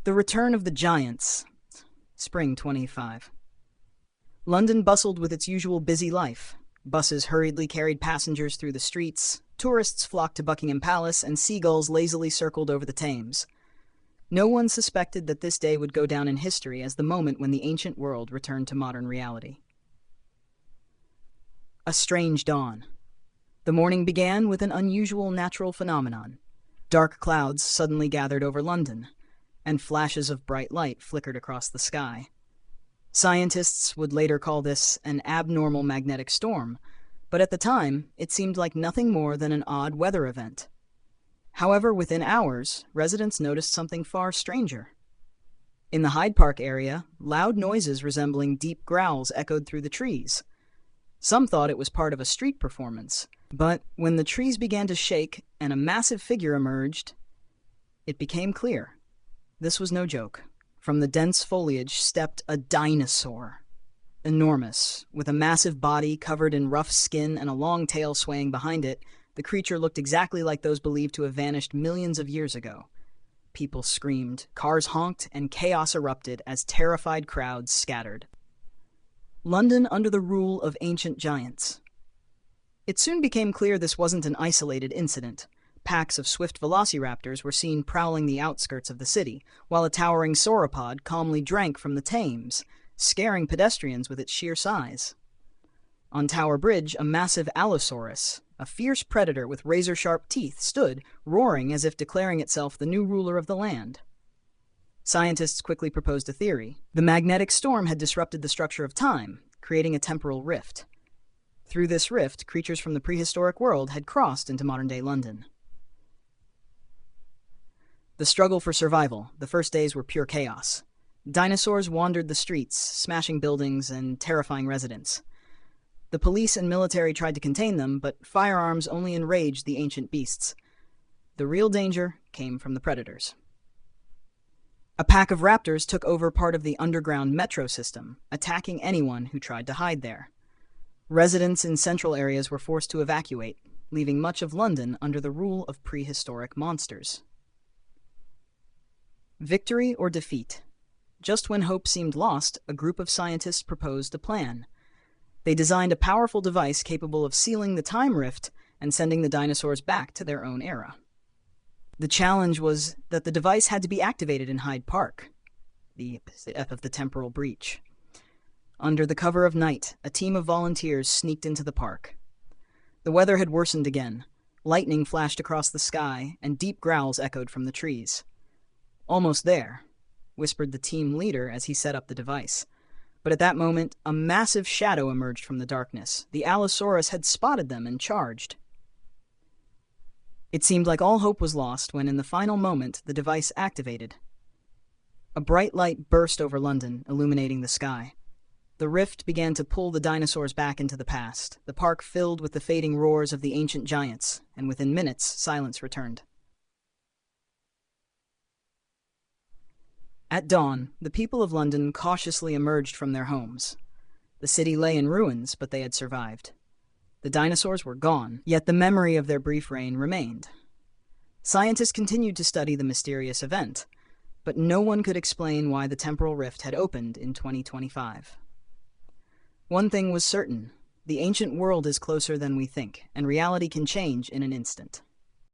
The Return of the Giants, Spring 25. London bustled with its usual busy life. Buses hurriedly carried passengers through the streets, tourists flocked to Buckingham Palace, and seagulls lazily circled over the Thames. No one suspected that this day would go down in history as the moment when the ancient world returned to modern reality. A strange dawn. The morning began with an unusual natural phenomenon. Dark clouds suddenly gathered over London, and flashes of bright light flickered across the sky. Scientists would later call this an abnormal magnetic storm, but at the time, it seemed like nothing more than an odd weather event. However, within hours, residents noticed something far stranger. In the Hyde Park area, loud noises resembling deep growls echoed through the trees. Some thought it was part of a street performance, but when the trees began to shake and a massive figure emerged, it became clear. This was no joke. From the dense foliage stepped a dinosaur. Enormous, with a massive body covered in rough skin and a long tail swaying behind it, the creature looked exactly like those believed to have vanished millions of years ago. People screamed, cars honked, and chaos erupted as terrified crowds scattered. London under the rule of ancient giants. It soon became clear this wasn't an isolated incident. Packs of swift velociraptors were seen prowling the outskirts of the city, while a towering sauropod calmly drank from the Thames, scaring pedestrians with its sheer size. On Tower Bridge, a massive Allosaurus, a fierce predator with razor-sharp teeth, stood, roaring as if declaring itself the new ruler of the land. Scientists quickly proposed a theory. The magnetic storm had disrupted the structure of time, creating a temporal rift. Through this rift, creatures from the prehistoric world had crossed into modern-day London. The struggle for survival. The first days were pure chaos. Dinosaurs wandered the streets, smashing buildings and terrifying residents. The police and military tried to contain them, but firearms only enraged the ancient beasts. The real danger came from the predators. A pack of raptors took over part of the underground metro system, attacking anyone who tried to hide there. Residents in central areas were forced to evacuate, leaving much of London under the rule of prehistoric monsters. Victory or defeat? Just when hope seemed lost, a group of scientists proposed a plan. They designed a powerful device capable of sealing the time rift and sending the dinosaurs back to their own era. The challenge was that the device had to be activated in Hyde Park, the epicenter of the temporal breach. Under the cover of night, a team of volunteers sneaked into the park. The weather had worsened again. Lightning flashed across the sky, and deep growls echoed from the trees. "Almost there," whispered the team leader as he set up the device. But at that moment, a massive shadow emerged from the darkness. The Allosaurus had spotted them and charged. It seemed like all hope was lost when, in the final moment, the device activated. A bright light burst over London, illuminating the sky. The rift began to pull the dinosaurs back into the past, the park filled with the fading roars of the ancient giants, and within minutes, silence returned. At dawn, the people of London cautiously emerged from their homes. The city lay in ruins, but they had survived. The dinosaurs were gone, yet the memory of their brief reign remained. Scientists continued to study the mysterious event, but no one could explain why the temporal rift had opened in 2025. One thing was certain: the ancient world is closer than we think, and reality can change in an instant.